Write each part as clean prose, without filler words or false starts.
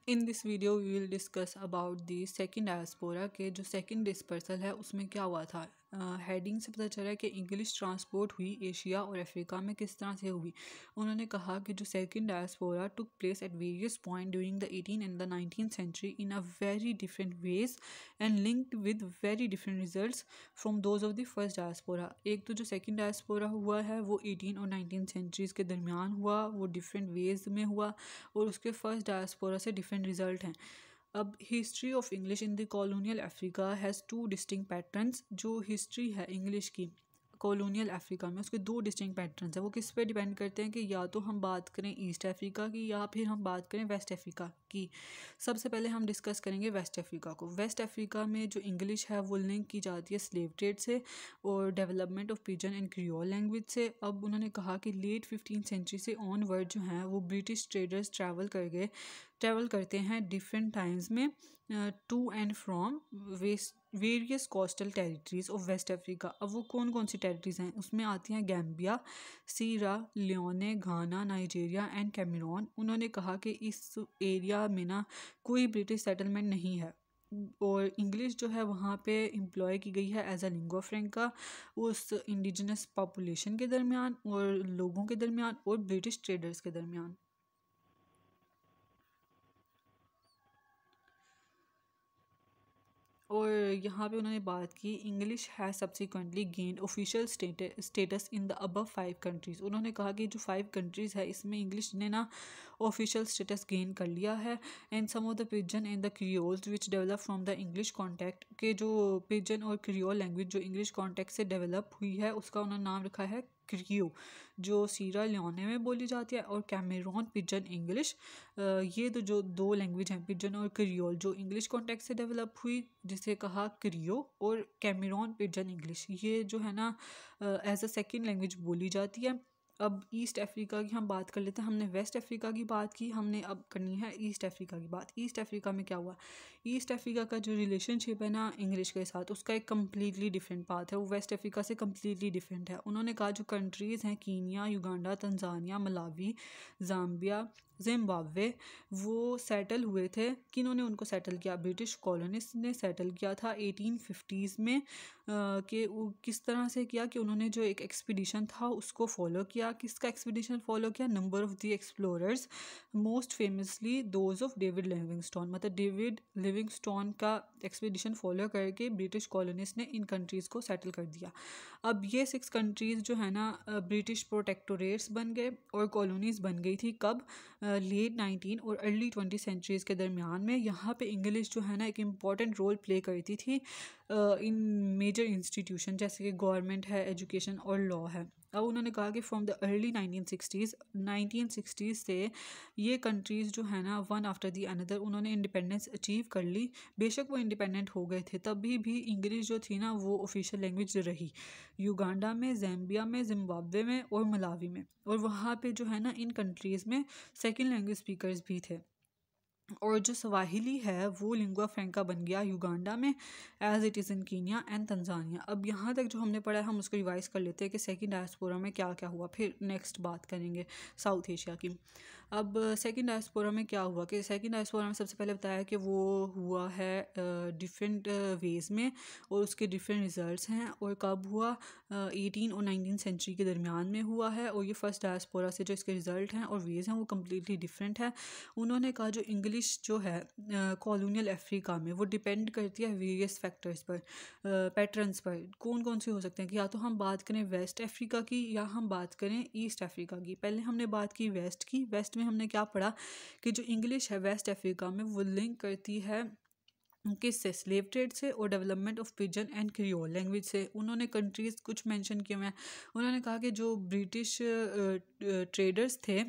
In this video we will discuss about the second diaspora के जो second dispersal है उसमें क्या हुआ था। हेडिंग से पता चला है कि इंग्लिश ट्रांसपोर्ट हुई एशिया और अफ्रीका में किस तरह से हुई। उन्होंने कहा कि जो second diaspora took place at various point during the 18 and the 19th century in a very different ways and linked with very different results from those of the first diaspora. एक तो जो सेकंड डायस्पोरा हुआ है वो 18 और 19th centuries के दरमियान हुआ, वो डिफरेंट वेज में हुआ और उसके फर्स्ट डायस्पोरा से डिफरेंट रिजल्ट हैं। अब history of English in the colonial Africa has two distinct patterns. जो हिस्ट्री है इंग्लिश की कॉलोनियल अफ्रीका में उसके दो डिस्टिंक्ट पैटर्न्स हैं। वो किस पे डिपेंड करते हैं कि या तो हम बात करें ईस्ट अफ्रीका की या फिर हम बात करें वेस्ट अफ्रीका की। सबसे पहले हम डिस्कस करेंगे वेस्ट अफ्रीका को। वेस्ट अफ्रीका में जो इंग्लिश है वो लिंक की जाती है स्लेव ट्रेड से और development of pigeon and creole language से। अब उन्होंने कहा कि लेट 15th सेंचुरी से ऑनवर्ड जो हैं वो ब्रिटिश ट्रेडर्स ट्रैवल करते हैं डिफरेंट टाइम्स में to and from various coastal territories of West Africa. अब वो कौन कौन सी टेरिटरीज हैं उसमें आती हैं Gambia, Sierra Leone, Ghana, Nigeria and Cameroon. उन्होंने कहा कि इस एरिया में ना कोई ब्रिटिश सेटलमेंट नहीं है और इंग्लिश जो है वहाँ पे एम्प्लॉय की गई है एज अ लिंगुआ फ्रेंका उस इंडिजिनस पॉपुलेशन के दरमियान और लोगों के दरमियान और ब्रिटिश ट्रेडर्स के दरमियान। और यहाँ पे उन्होंने बात की English has subsequently gained official status in the above 5 countries. उन्होंने कहा कि जो 5 कंट्रीज़ है इसमें इंग्लिश ने ना ऑफिशियल स्टेटस गेन कर लिया है। And some of the pidgin and the creoles which develop from the English contact के जो पिजन और क्रियोल लैंग्वेज जो इंग्लिश कॉन्टेक्ट से डेवलप हुई है उसका उन्होंने नाम रखा है क्रियो, जो सीरा लियोने में बोली जाती है, और कैमरून पिजन इंग्लिश। ये तो जो दो लैंग्वेज हैं पिजन और क्रियोल जो इंग्लिश कॉन्टेक्ट से डेवलप हुई जिसे कहा क्रियो, और कैमरून पिजन इंग्लिश ये जो है ना एज अ सेकेंड लैंग्वेज बोली जाती है। अब ईस्ट अफ्रीका की हम बात कर लेते हैं। हमने वेस्ट अफ्रीका की बात की, हमने अब करनी है ईस्ट अफ्रीका की बात। ईस्ट अफ्रीका में क्या हुआ, ईस्ट अफ्रीका का जो रिलेशनशिप है ना इंग्लिश के साथ उसका एक कम्प्लीटली डिफरेंट पाथ है, वो वेस्ट अफ्रीका से कम्प्लीटली डिफरेंट है। उन्होंने कहा जो कंट्रीज़ हैं Kenya, Uganda, Tanzania, Malawi, Zambia, Zimbabwe वो सेटल हुए थे। किन्होंने उनको सेटल किया, ब्रिटिश कॉलोनिस्ट ने सेटल किया था 1850s में। कि किस तरह से किया कि उन्होंने जो एक एक्सपीडिशन था उसको फॉलो किया। किसका एक्सपीडिशन फॉलो किया, number of the explorers, most famously those of David Livingstone. मतलब डेविड लिविंगस्टोन का एक्सपीडिशन फॉलो करके ब्रिटिश कॉलोनिस्ट ने इन कंट्रीज़ को सेटल कर दिया। अब ये 6 कंट्रीज़ जो है ना ब्रिटिश प्रोटेक्टोरेट्स बन गए और कॉलोनीज़ बन गई थी। कब, लेट 19 और अर्ली 20 सेंचुरीज़ के दरमियान में। यहाँ पे इंग्लिश जो है ना एक इम्पॉर्टेंट रोल प्ले करती थी इन मेजर इंस्टीट्यूशन जैसे कि गवर्नमेंट है, एजुकेशन और लॉ है। अब उन्होंने कहा कि फ्रॉम द अर्ली 1960s से ये कंट्रीज़ जो है ना वन आफ्टर दी अनदर उन्होंने इंडिपेंडेंस अचीव कर ली। बेशक वो इंडिपेंडेंट हो गए थे तभी भी इंग्लिश जो थी ना वो ऑफिशियल लैंग्वेज रही, युगांडा में, ज़ैम्बिया में, जिम्बाब्वे में और मलावी में। और वहाँ पे जो है ना इन कंट्रीज़ में सेकेंड लैंग्वेज स्पीकर्स भी थे। और जो स्वाहिली है वो लिंगुआ फ्रेंका बन गया युगांडा में as it is in Kenya and Tanzania. अब यहाँ तक जो हमने पढ़ा है हम उसको रिवाइज कर लेते हैं कि सेकंड डायस्पोरा में क्या क्या हुआ, फिर नेक्स्ट बात करेंगे साउथ एशिया की। अब सेकंड डायस्पोरा में क्या हुआ कि सेकंड डायस्पोरा में सबसे पहले बताया कि वो हुआ है डिफरेंट वेज़ में और उसके डिफरेंट रिजल्ट्स हैं। और कब हुआ, 18 और 19 सेंचुरी के दरमियान में हुआ है। और ये फर्स्ट डायस्पोरा से जो इसके रिजल्ट हैं और वेज़ हैं वो कम्प्लीटली डिफरेंट है। उन्होंने कहा जो इंग्लिश जो है कॉलोनियल अफ्रीका में वो डिपेंड करती है वेरियस फैक्टर्स पर, पैटर्न्स पर। कौन कौन से हो सकते हैं कि या तो हम बात करें वेस्ट अफ्रीका की या हम बात करें ईस्ट अफ्रीका की। पहले हमने बात की वेस्ट की। वेस्ट में हमने क्या पढ़ा कि जो इंग्लिश है वेस्ट अफ्रीका में वो लिंक करती है किससे, स्लेव ट्रेड से और development of pigeon and creole language से। उन्होंने कंट्रीज़ कुछ मेंशन किए हैं। उन्होंने कहा कि जो ब्रिटिश ट्रेडर्स थे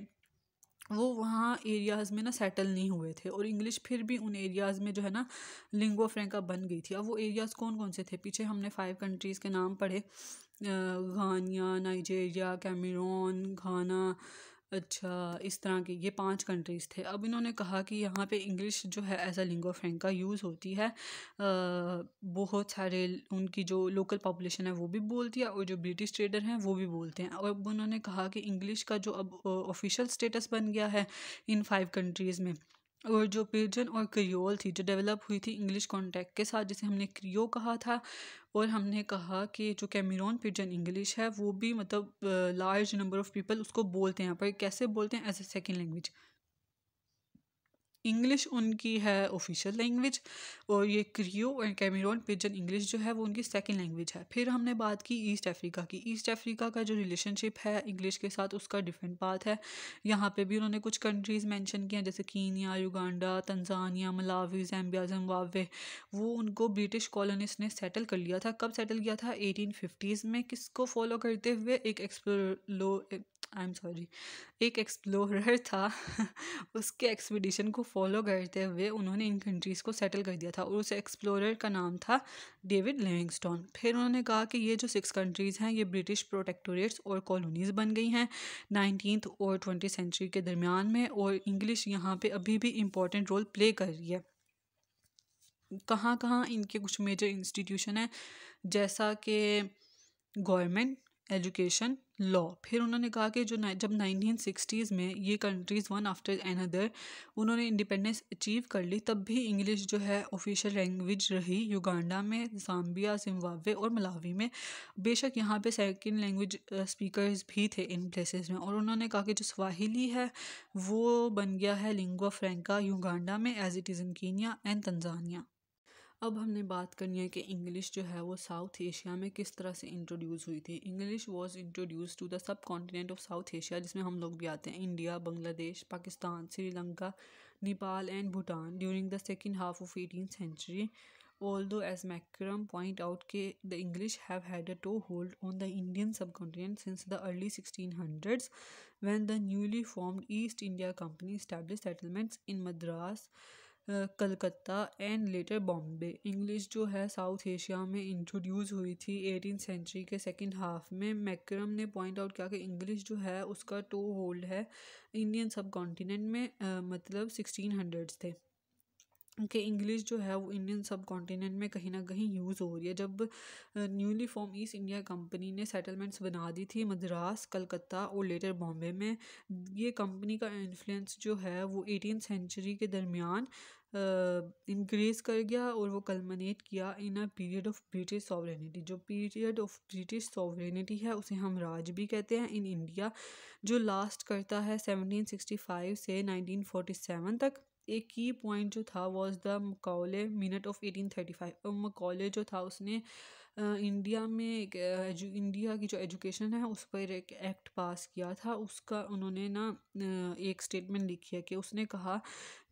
वो वहाँ एरियाज़ में ना सेटल नहीं हुए थे और इंग्लिश फिर भी उन एरियाज़ में जो है ना लिंगुआ फ्रेंका बन गई थी। अब वो एरियाज़ कौन कौन से थे, पीछे हमने 5 कंट्रीज़ के नाम पढ़े, घानिया, नाइजीरिया, कैमरून, घाना, अच्छा इस तरह के ये 5 कंट्रीज़ थे। अब इन्होंने कहा कि यहाँ पे इंग्लिश जो है as a lingua Franka use होती है। बहुत सारे उनकी जो लोकल पॉपुलेशन है वो भी बोलती है और जो ब्रिटिश ट्रेडर हैं वो भी बोलते हैं। और अब उन्होंने कहा कि इंग्लिश का जो अब ऑफिशियल स्टेटस बन गया है इन 5 कंट्रीज़ में और जो पिजन और क्रियोल थी जो डेवलप हुई थी इंग्लिश कॉन्टेक्ट के साथ, जिसे हमने क्रियो कहा था। और हमने कहा कि जो कैमरून पिजन इंग्लिश है वो भी मतलब लार्ज नंबर ऑफ पीपल उसको बोलते हैं, पर कैसे बोलते हैं, as a second language. English उनकी है ऑफिशियल लैंग्वेज, और ये क्रियो और कैमरून पिजन इंग्लिश जो है वो उनकी सेकंड लैंग्वेज है। फिर हमने बात की ईस्ट अफ्रीका की। ईस्ट अफ्रीका का जो रिलेशनशिप है इंग्लिश के साथ उसका डिफरेंट पाथ है। यहाँ पे भी उन्होंने कुछ कंट्रीज़ मेंशन किया जैसे Kenya, Uganda, Tanzania, Malawi, Zambia, Zimbabwe. वो उनको ब्रिटिश कॉलोनिस्ट ने सेटल कर लिया था। कब सेटल किया था? 1850s में। किसको फॉलो करते हुए? एक एक्सप्लो आई एम सॉरी, एक एक्सप्लोरर था उसके एक्सपीडिशन को फॉलो करते हुए उन्होंने इन कंट्रीज़ को सेटल कर दिया था, और उस एक्सप्लोरर का नाम था डेविड लिविंगस्टोन। फिर उन्होंने कहा कि ये जो 6 कंट्रीज़ हैं ये ब्रिटिश प्रोटेक्टोरेट्स और कॉलोनीज़ बन गई हैं 19th और 20th सेंचुरी के दरमियान में, और इंग्लिश यहाँ पे अभी भी इम्पोर्टेंट रोल प्ले कर रही है। कहाँ कहाँ इनके कुछ मेजर इंस्टीट्यूशन हैं, जैसा कि गवर्नमेंट, एजुकेशन, लॉ। फिर उन्होंने कहा कि जब 1960s में ये कंट्रीज़ वन आफ्टर अनदर उन्होंने इंडिपेंडेंस अचीव कर ली, तब भी इंग्लिश जो है ऑफिशियल लैंग्वेज रही युगांडा में, ज़ाम्बिया, जिम्बाब्वे और मलावी में। बेशक यहाँ पे सेकंड लैंग्वेज स्पीकर्स भी थे इन प्लेसेस में। और उन्होंने कहा कि जो स्वाहिली है वो बन गया है लिंगुआ फ्रैंका युगांडा में, as it is in Kenya and Tanzania. अब हमने बात करनी है कि इंग्लिश जो है वो साउथ एशिया में किस तरह से इंट्रोड्यूस हुई थी। English was introduce to the subcontinent of South Asia, जिसमें हम लोग भी आते हैं, India, Bangladesh, Pakistan, Sri Lanka, Nepal and Bhutan, during the second half of 18th century. Although, as Macrum point out, the English have had a toehold on the Indian subcontinent since the early 1600s, when the newly formed East India Company established settlements in Madras, Calcutta and later Bombay. English जो है south Asia में introduce हुई थी 18th century के second half में। Markram ने point out किया कि इंग्लिश जो है उसका टो होल्ड है इंडियन सब कॉन्टिनेंट में, मतलब 1600s थे कि इंग्लिश जो है वो इंडियन सब कॉन्टिनेंट में कहीं ना कहीं यूज़ हो रही है। जब newly form east India company ने सेटलमेंट्स बना दी थी मद्रास, कलकत्ता और लेटर बॉम्बे में, ये कंपनी का इन्फ्लुएंस जो है वो 18th सेंचुरी के दरमियान इंक्रीज़ कर गया, और वो कल्मिनेट किया in a period of British sovereignty. जो पीरियड ऑफ ब्रिटिश सॉवरेनिटी है उसे हम राज भी कहते हैं इन इंडिया, जो लास्ट करता है 1765 से 1947 तक। एक की पॉइंट जो था was the Macaulay minute of 1835। और मकौले जो था उसने इंडिया में इंडिया की जो एजुकेशन है उस पर एक एक्ट पास किया था। उसका उन्होंने ना एक स्टेटमेंट लिखी है कि उसने कहा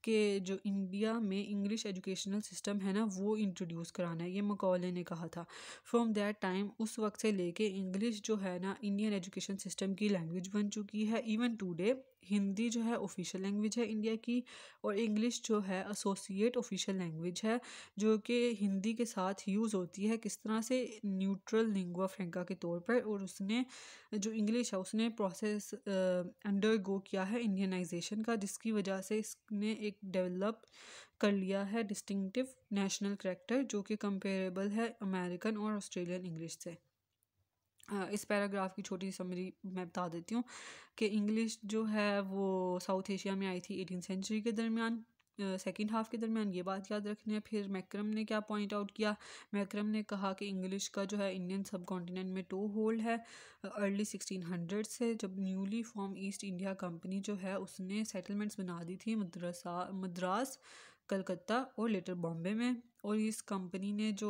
कि जो इंडिया में इंग्लिश एजुकेशनल सिस्टम है ना वो इंट्रोड्यूस कराना है, ये मकौले ने कहा था। फ्रॉम दैट टाइम, उस वक्त से लेके इंग्लिश जो है ना इंडियन एजुकेशन सिस्टम की लैंग्वेज बन चुकी है। इवन टुडे हिंदी जो है ऑफिशियल लैंग्वेज है इंडिया की, और इंग्लिश जो है एसोसिएट ऑफिशियल लैंग्वेज है, जो कि हिंदी के साथ यूज़ होती है किस तरह से, न्यूट्रल लिंगुआ फ्रैंका के तौर पर। और उसने जो इंग्लिश है उसने प्रोसेस अंडर गो किया है इंडियनाइजेशन का, जिसकी वजह से इसने एक डेवलप कर लिया है डिस्टिंक्टिव नेशनल करैक्टर, जो कि कंपेरेबल है अमेरिकन और ऑस्ट्रेलियन इंग्लिश से। इस पैराग्राफ की छोटी सी समरी मैं बता देती हूँ कि इंग्लिश जो है वो साउथ एशिया में आई थी 18th सेंचुरी के दरमियान, सेकेंड हाफ के दरमियान, ये बात याद रखनी है। फिर मैक्रम ने क्या पॉइंट आउट किया? मैक्रम ने कहा कि इंग्लिश का जो है इंडियन सब कॉन्टिनेंट में टो होल्ड है अर्ली 1600 से, जब newly form east India company जो है उसने सेटलमेंट्स बना दी थी मद्रास, कलकत्ता और लेटर बॉम्बे में। और इस कंपनी ने जो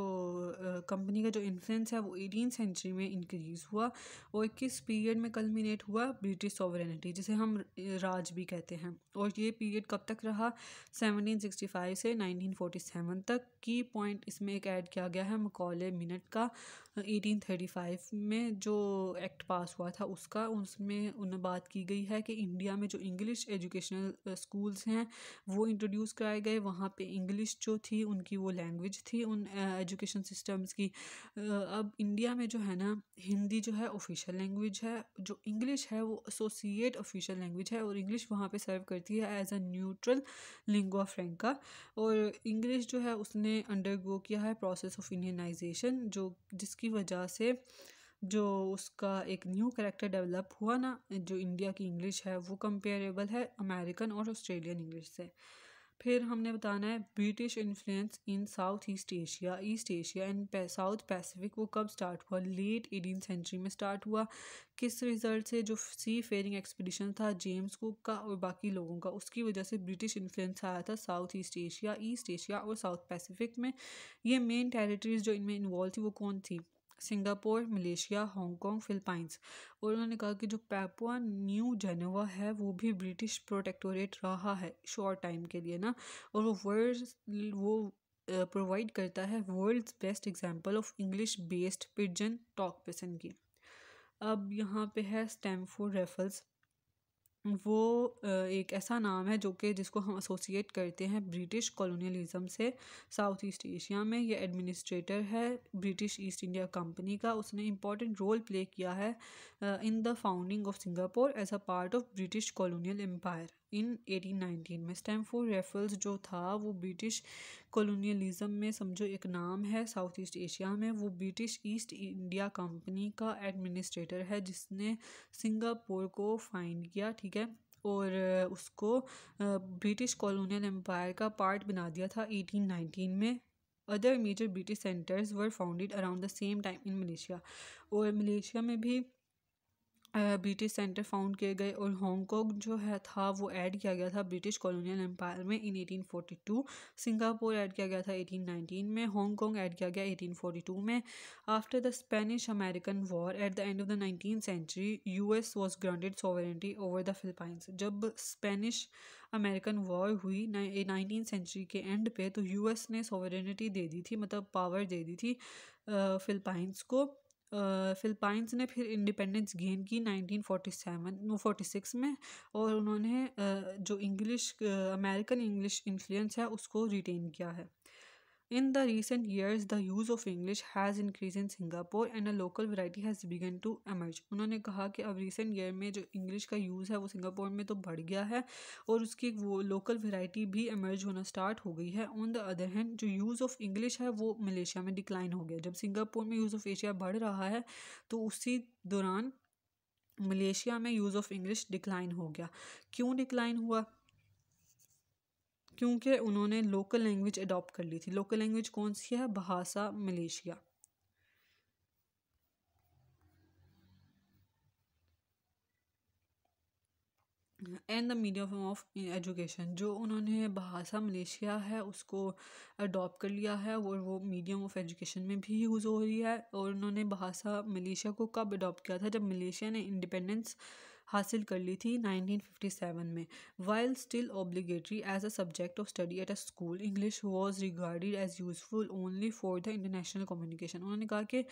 कंपनी का जो इन्फ्लुएंस है वो 18th सेंचुरी में इंक्रीज़ हुआ, और किस पीरियड में कल्मिनेट हुआ? ब्रिटिश सॉवरेनिटी, जिसे हम राज भी कहते हैं। और ये पीरियड कब तक रहा? 1765 से 1947 तक। की पॉइंट इसमें एक ऐड किया गया है मकौले मिनट का 1835 में जो एक्ट पास हुआ था उसका, उसमें उन बात की गई है कि इंडिया में जो इंग्लिश एजुकेशनल स्कूल्स हैं वो इंट्रोड्यूस कराए गए। वहाँ पे इंग्लिश जो थी उनकी वो लैंग्वेज थी उन एजुकेशन सिस्टम्स की। अब इंडिया में जो है ना हिंदी जो है ऑफिशियल लैंग्वेज है, जो इंग्लिश है वो एसोसिएट ऑफिशियल लैंग्वेज है, और इंग्लिश वहाँ पे सर्व करती है एज अ न्यूट्रल लिंगुआ फ्रैंका। और इंग्लिश जो है उसने अंडरगो किया है प्रोसेस ऑफ इंडियनाइजेशन, जो जिसकी वजह से जो उसका एक न्यू कैरेक्टर डेवलप हुआ ना, जो इंडिया की इंग्लिश है वो कंपेरेबल है अमेरिकन और ऑस्ट्रेलियन इंग्लिश से। फिर हमने बताना है British influence in south east Asia and south Pacific. वो कब स्टार्ट हुआ? लेट 18th सेंचुरी में स्टार्ट हुआ। किस रिजल्ट से? जो सी फेयरिंग एक्सपीडिशन था जेम्स कुक का और बाकी लोगों का, उसकी वजह से ब्रिटिश इन्फ्लुएंस आया था साउथ ईस्ट एशिया और साउथ पैसिफिक में। ये मेन टेरिटरीज जो इनमें इन्वॉल्व थी वो कौन थी? Singapore, Malaysia, Hong Kong, Philippines. और उन्होंने कहा कि जो पैपुआ न्यू जेनेवा है वो भी ब्रिटिश प्रोटेक्टोरेट रहा है शॉर्ट टाइम के लिए ना, और वो प्रोवाइड करता है world's best example of English based pidgin talk person की। अब यहाँ पे है स्टैमफोर्ड रेफल्स। वो एक ऐसा नाम है जो कि जिसको हम एसोसिएट करते हैं ब्रिटिश कॉलोनियलिज्म से साउथ ईस्ट एशिया में। ये एडमिनिस्ट्रेटर है ब्रिटिश ईस्ट इंडिया कंपनी का। उसने इम्पॉर्टेंट रोल प्ले किया है in the founding of Singapore as a part of British colonial empire in 1819 में। स्टैमफोर्ड रेफल्स जो था वो ब्रिटिश कॉलोनियलिज्म में समझो एक नाम है साउथ ईस्ट एशिया में। वो ब्रिटिश ईस्ट इंडिया कंपनी का एडमिनिस्ट्रेटर है जिसने सिंगापुर को फाइंड किया, ठीक है, और उसको ब्रिटिश कॉलोनियल एम्पायर का पार्ट बना दिया था 1819 में। Other major British centres were founded around the same time in Malaysia. और मलेशिया में भी ब्रिटिश सेंटर फाउंड किए गए और हांगकांग जो है था वो ऐड किया गया था ब्रिटिश कॉलोनियल एम्पायर में इन 1842। सिंगापुर ऐड किया गया था 1819 में। हांगकांग ऐड किया गया 1842 में। After the Spanish American war at the end of the 19th century US was granted sovereignty over the Philippines. जब स्पेनिश अमेरिकन वॉर हुई 19th सेंचुरी के एंड पे तो यूएस ने सॉवरेनिटी दे दी थी, मतलब पावर दे दी थी फिलीपाइंस को। फिलीपाइंस ने फिर इंडिपेंडेंस गेन की 1946 में, और उन्होंने जो इंग्लिश अमेरिकन इंग्लिश इन्फ्लुएंस है उसको रिटेन किया है। In the recent years, the use of English has increased in Singapore and a local variety has begun to emerge. उन्होंने कहा कि अब रिसेंट ईयर में जो इंग्लिश का यूज़ है वो सिंगापुर में तो बढ़ गया है और उसकी वो लोकल वैरायटी भी एमर्ज होना स्टार्ट हो गई है। ऑन द अदर हैंड जो यूज़ ऑफ इंग्लिश है वो मलेशिया में डिक्लाइन हो गया। जब सिंगापुर में यूज़ ऑफ एशिया बढ़ रहा है तो उसी दौरान मलेशिया में यूज़ ऑफ इंग्लिश डिक्लाइन हो गया। क्यों डिक्लाइन हुआ? क्योंकि उन्होंने लोकल लैंग्वेज अडॉप्ट कर ली थी। लोकल लैंग्वेज कौन सी है? भाषा Malaysia. And the medium of education, जो उन्होंने भाषा मलेशिया है उसको अडॉप्ट कर लिया है और वो मीडियम ऑफ एजुकेशन में भी यूज़ हो रही है। और उन्होंने भाषा मलेशिया को कब अडॉप्ट किया था? जब मलेशिया ने इंडिपेंडेंस हासिल कर ली थी 1957 में। While still obligatory as a subject of study at a school, English was regarded as useful only for the international communication. उन्होंने कहा कि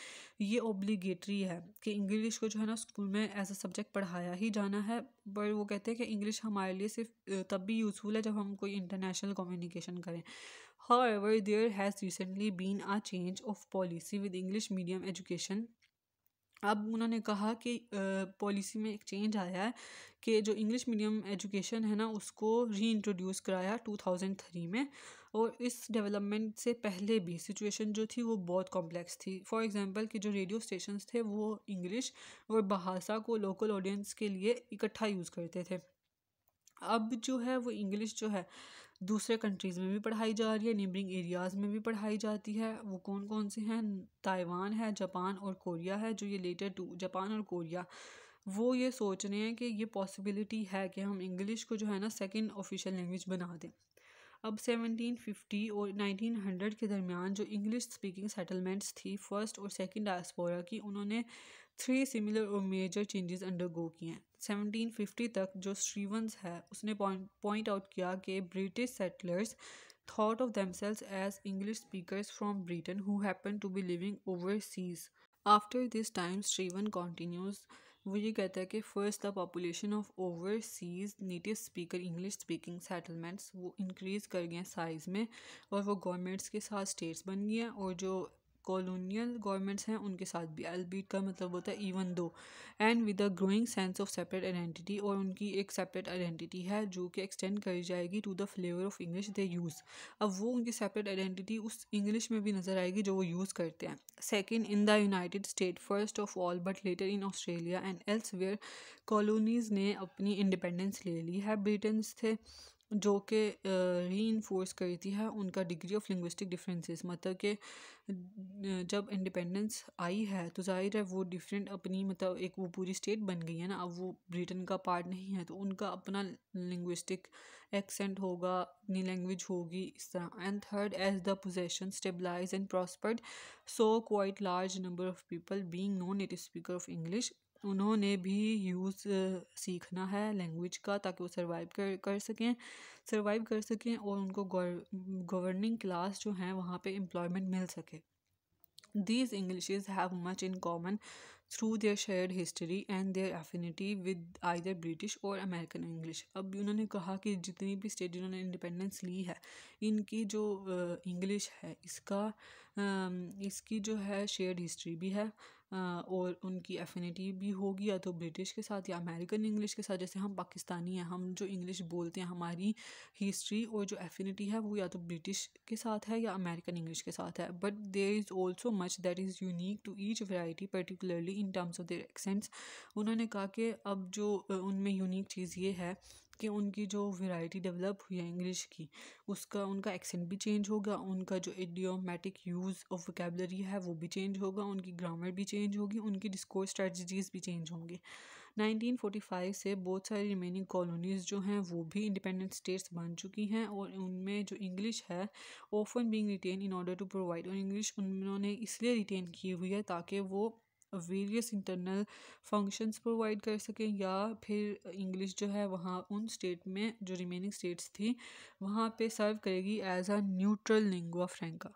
ये ऑब्लिगेटरी है कि इंग्लिश को जो है ना स्कूल में एज अ सब्जेक्ट पढ़ाया ही जाना है। पर वो कहते हैं कि इंग्लिश हमारे लिए सिर्फ तब भी यूज़फुल है जब हम कोई इंटरनेशनल कम्युनिकेशन करें। However, there has recently been a change of policy with English medium education। अब उन्होंने कहा कि पॉलिसी में एक चेंज आया है कि जो इंग्लिश मीडियम एजुकेशन है ना उसको री इंट्रोड्यूस कराया 2003 में। और इस डेवलपमेंट से पहले भी सिचुएशन जो थी वो बहुत कॉम्प्लेक्स थी। फॉर एग्जांपल कि जो रेडियो स्टेशंस थे वो इंग्लिश और भाषा को लोकल ऑडियंस के लिए इकट्ठा यूज़ करते थे। अब जो है वो इंग्लिश जो है दूसरे कंट्रीज़ में भी पढ़ाई जा रही है, नेबरिंग एरियाज़ में भी पढ़ाई जाती है। वो कौन कौन से हैं? ताइवान है, जापान और कोरिया है। जो ये लेटर टू जापान और कोरिया वो ये सोच रहे हैं कि ये पॉसिबिलिटी है कि हम इंग्लिश को जो है ना सेकंड ऑफिशियल लैंग्वेज बना दें। अब 1750 और 1900 के दरमियान जो इंग्लिश स्पीकिंग सेटलमेंट्स थी फर्स्ट और सेकंड डायस्पोरा की, उन्होंने 3 सिमिलर और मेजर चेंजेस अंडरगो किए हैं। 1750 तक जो स्टीवंस है उसने पॉइंट आउट किया कि British settlers thought of themselves as English speakers from Britain who happened to be living overseas. After this time, Stephen continues, वो ये कहता है कि first the population of overseas native speaker English speaking settlements वो increase कर गए हैं size में और वो गवर्नमेंट्स के साथ स्टेट्स बन गए हैं और जो कॉलोनियल गवर्नमेंट्स हैं उनके साथ भी। एल्बीट का मतलब होता है even though, and with a growing sense of separate identity, और उनकी एक सेपरेट आइडेंटिटी है जो कि एक्सटेंड करी जाएगी to the flavour of English they use. अब वो उनकी सेपरेट आइडेंटिटी उस इंग्लिश में भी नज़र आएगी जो वो यूज़ करते हैं। Second, in the United state first of all but later in Australia and elsewhere colonies ने अपनी इंडिपेंडेंस ले ली है। ब्रिटेन्स थे जो कि री करती है उनका डिग्री ऑफ लिंग्विस्टिक डिफरेंसेस। मतलब कि जब इंडिपेंडेंस आई है तो जाहिर है वो डिफरेंट अपनी मतलब एक वो पूरी स्टेट बन गई है ना, अब वो ब्रिटेन का पार्ट नहीं है, तो उनका अपना लिंग्विस्टिक एक्सेंट होगा, अपनी लैंग्वेज होगी इस तरह। And third, as the possession stabilise and prospered so quite large number of people being non native speaker of English, उन्होंने भी यूज़ सीखना है लैंग्वेज का ताकि वो सर्वाइव कर सकें और उनको गवर्निंग क्लास जो हैं वहाँ पे एम्प्लॉयमेंट मिल सके। These Englishes have much in common through their shared history and their affinity with either British or American English। अब उन्होंने कहा कि जितनी भी स्टेट जिन्होंने इंडिपेंडेंस ली है, इनकी जो इंग्लिश है इसकी जो है शेयर्ड हिस्ट्री भी है और उनकी एफिनिटी भी होगी या तो ब्रिटिश के साथ या अमेरिकन इंग्लिश के साथ। जैसे हम पाकिस्तानी हैं, हम जो इंग्लिश बोलते हैं, हमारी हिस्ट्री और जो एफिनिटी है वो या तो ब्रिटिश के साथ है या अमेरिकन इंग्लिश के साथ है। But there is also much that is unique to each variety particularly in terms of their accents. उन्होंने कहा कि अब जो उनमें यूनिक चीज़ ये है कि उनकी जो वैरायटी डेवलप हुई है इंग्लिश की, उसका उनका एक्सेंट भी चेंज होगा, उनका जो इडियोमेटिक यूज़ ऑफ वोकेबलरी है वो भी चेंज होगा, उनकी ग्रामर भी चेंज होगी, उनकी डिस्कोर्स स्ट्रेटजीज भी चेंज होंगी। 1945 से बहुत सारी रिमेनिंग कॉलोनीज़ जो हैं वो भी इंडिपेंडेंट स्टेट्स बन चुकी हैं और उनमें जो इंग्लिश है often being retain in order to provide, और इंग्लिश उन्होंने इसलिए रिटेन की हुई है ताकि वो वेरियस इंटरनल फंक्शंस प्रोवाइड कर सकें, या फिर इंग्लिश जो है वहाँ उन स्टेट में जो रिमेनिंग स्टेट्स थी वहाँ पे सर्व करेगी एज अ न्यूट्रल लिंगुआ फ्रैंका।